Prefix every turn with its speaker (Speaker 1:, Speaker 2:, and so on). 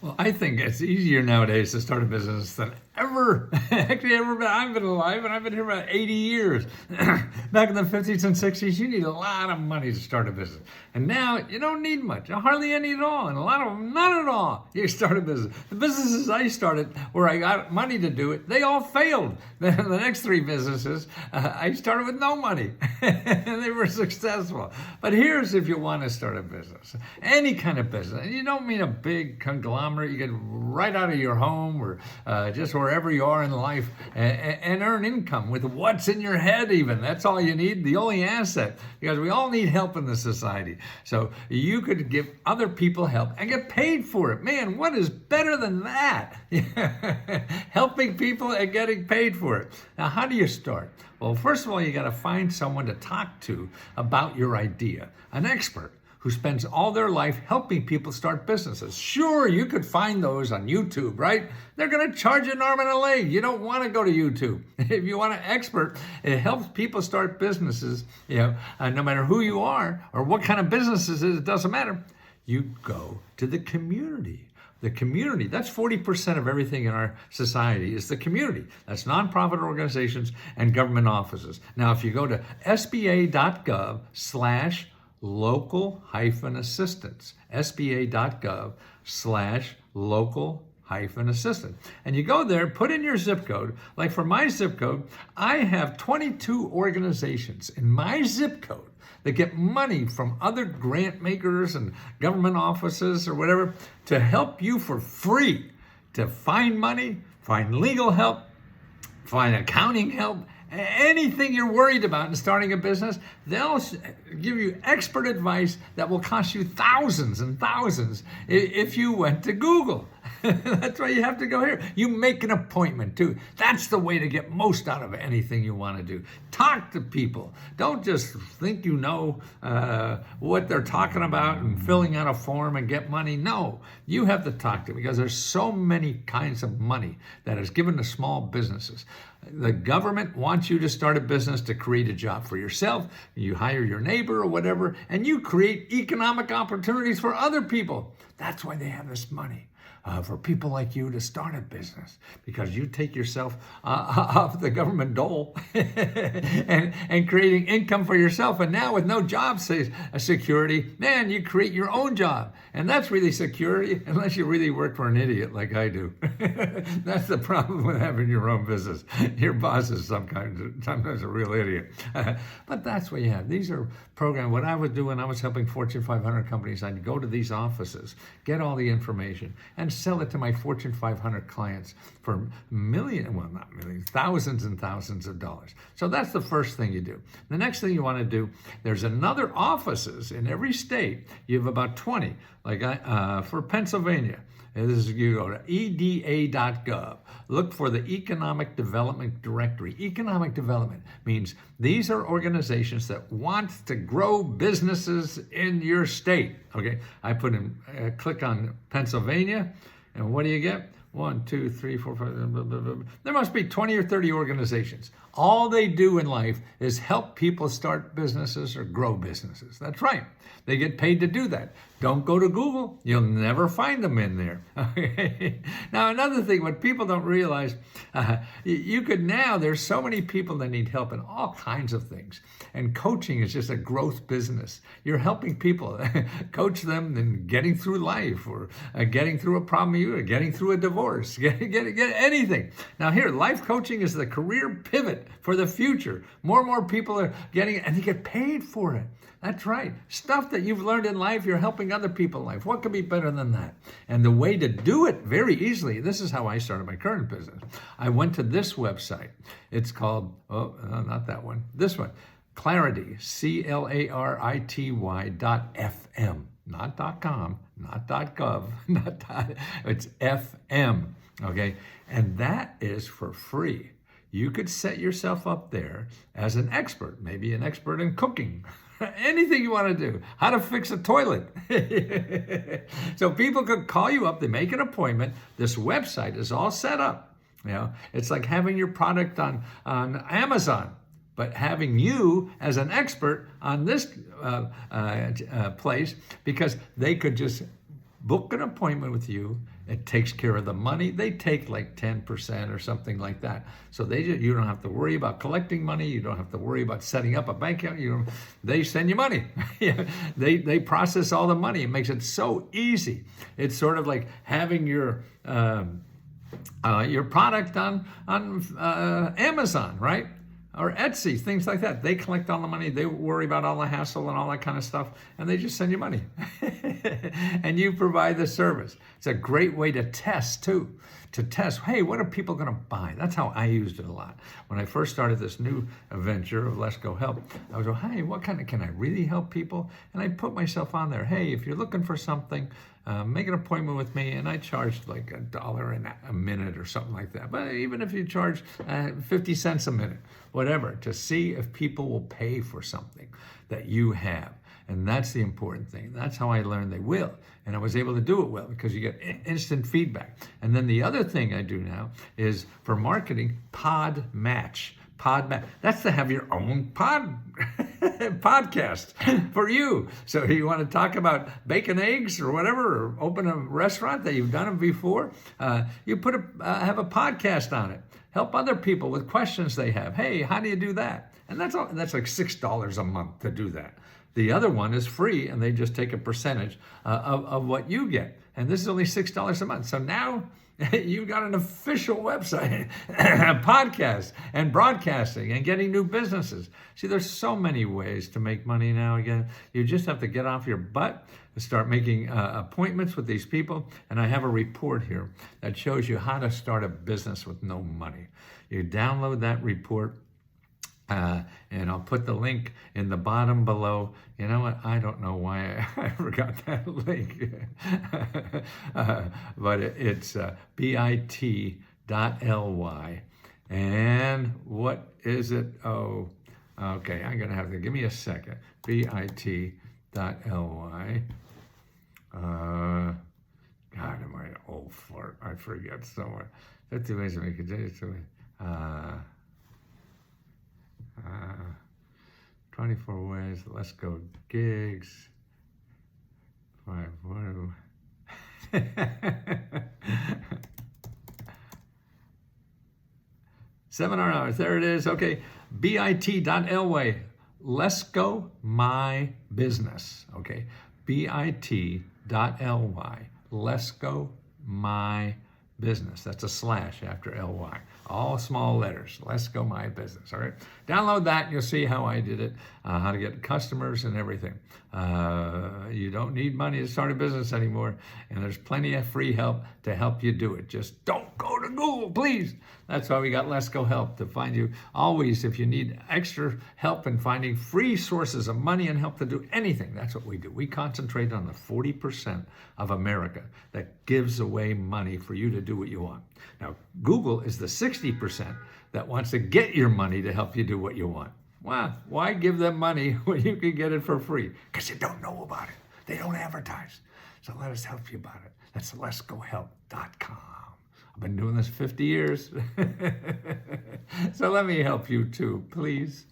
Speaker 1: Well, I think it's easier nowadays to start a business than ever. Actually, ever been. I've been alive and I've been here about 80 years. Back in the 50s and 60s, you need a lot of money to start a business. And now you don't need much, hardly any at all. And a lot of them, none at all. You start a business. The businesses I started where I got money to do it, they all failed. The next three businesses, I started with no money and they were successful. But here's if you want to start a business, any kind of business. And you don't mean a big conglomerate. You get right out of your home or just wherever you are in life and earn income with what's in your head even. That's all you need, the only asset, because we all need help in the society. So you could give other people help and get paid for it. Man, what is better than that? Helping people and getting paid for it. Now, how do you start? Well, first of all, you got to find someone to talk to about your idea, an expert who spends all their life helping people start businesses. Sure, you could find those on YouTube, right? They're going to charge an arm and a leg. You don't want to go to YouTube. If you want an expert, it helps people start businesses, no matter who you are or what kind of businesses it doesn't matter. You go to the community. The community, that's 40% of everything in our society is the community. That's nonprofit organizations and government offices. Now, if you go to sba.gov/local-assistance, sba.gov/local-assistance. And you go there, put in your zip code. Like for my zip code, I have 22 organizations in my zip code that get money from other grant makers and government offices or whatever to help you for free to find money, find legal help, find accounting help, anything you're worried about in starting a business. They'll give you expert advice that will cost you thousands and thousands if you went to Google. That's why you have to go here. You make an appointment too. That's the way to get most out of anything you want to do. Talk to people. Don't just think you know what they're talking about and filling out a form and get money. No, you have to talk to them because there's so many kinds of money that is given to small businesses. The government wants you to start a business to create a job for yourself. You hire your neighbor or whatever, and you create economic opportunities for other people. That's why they have this money. For people like you to start a business, because you take yourself off the government dole and creating income for yourself. And now with no job security, man, you create your own job. And that's really security, unless you really work for an idiot like I do. That's the problem with having your own business. Your boss is sometimes a real idiot. But that's what you have. These are programs. What I would do when I was helping Fortune 500 companies, I'd go to these offices, get all the information, and sell it to my Fortune 500 clients for thousands and thousands of dollars. So that's the first thing you do. The next thing you want to do, there's another offices in every state. You have about 20, like for Pennsylvania. You go to eda.gov. Look for the Economic Development Directory. Economic development means these are organizations that want to grow businesses in your state. Okay, I put in, click on Pennsylvania, and what do you get? 1, 2, 3, 4, 5. Blah, blah, blah. There must be 20 or 30 organizations. All they do in life is help people start businesses or grow businesses. That's right. They get paid to do that. Don't go to Google. You'll never find them in there. Okay? Now, another thing, what people don't realize, there's so many people that need help in all kinds of things. And coaching is just a growth business. You're helping people, coach them in getting through life or getting through a problem, or getting through a divorce, get anything. Now here, life coaching is the career pivot for the future. More and more people are getting it, and they get paid for it. That's right. Stuff that you've learned in life, you're helping other people in life. What could be better than that? And the way to do it very easily, this is how I started my current business. I went to this website. It's called, not that one, this one, Clarity, CLARITY.FM, not .com, not .gov, it's FM, okay? And that is for free. You could set yourself up there as an expert, maybe an expert in cooking, anything you want to do, how to fix a toilet. So people could call you up, they make an appointment. This website is all set up. It's like having your product on Amazon, but having you as an expert on this place, because they could just book an appointment with you It takes care of the money. They take like 10% or something like that. So you don't have to worry about collecting money. You don't have to worry about setting up a bank account. They send you money. They process all the money. It makes it so easy. It's sort of like having your product on Amazon, right? Or Etsy, things like that. They collect all the money. They worry about all the hassle and all that kind of stuff, and they just send you money. And you provide the service. It's a great way to test, too. To test, hey, what are people going to buy? That's how I used it a lot. When I first started this new venture of Let's Go Help, I was like, hey, what kind of, can I really help people? And I put myself on there. Hey, if you're looking for something, make an appointment with me. And I charged like $1 a minute or something like that. But even if you charge 50 cents a minute, whatever, to see if people will pay for something that you have. And that's the important thing. That's how I learned they will. And I was able to do it well because you get instant feedback. And then the other thing I do now is for marketing, Podmatch. Podmatch. That's to have your own podcast for you. So you want to talk about bacon eggs or whatever, or open a restaurant that you've done it before, you have a podcast on it. Help other people with questions they have. Hey, how do you do that? And that's like $6 a month to do that. The other one is free, and they just take a percentage of what you get. And this is only $6 a month. So now you've got an official website, podcast, and broadcasting, and getting new businesses. See, there's so many ways to make money now. Again, you just have to get off your butt and start making appointments with these people. And I have a report here that shows you how to start a business with no money. You download that report. And I'll put the link in the bottom below. You know what? I don't know why I forgot that link. But it's bit.ly. And what is it? Oh, okay. I'm going to have to give me a second. bit.ly. God, am I an old fart? I forget somewhere. 50 ways to make a day. 24 ways, Let's Go gigs. 5, Seminar hours, there it is. Okay, bit.ly, Let's Go My Business. Okay, bit.ly, Let's Go My Business. That's a slash after ly. All small letters. Let's Go My Business. All right. Download that and you'll see how I did it, how to get customers and everything. You don't need money to start a business anymore. And there's plenty of free help to help you do it. Just don't go to Google, please. That's why we got Let's Go Help, to find you always, if you need extra help in finding free sources of money and help to do anything. That's what we do. We concentrate on the 40% of America that gives away money for you to do what you want. Now, Google is the 60% that wants to get your money to help you do what you want. Well, why give them money when you can get it for free? Because you don't know about it. They don't advertise. So let us help you about it. That's letsgohelp.com. I've been doing this 50 years. So let me help you too, please.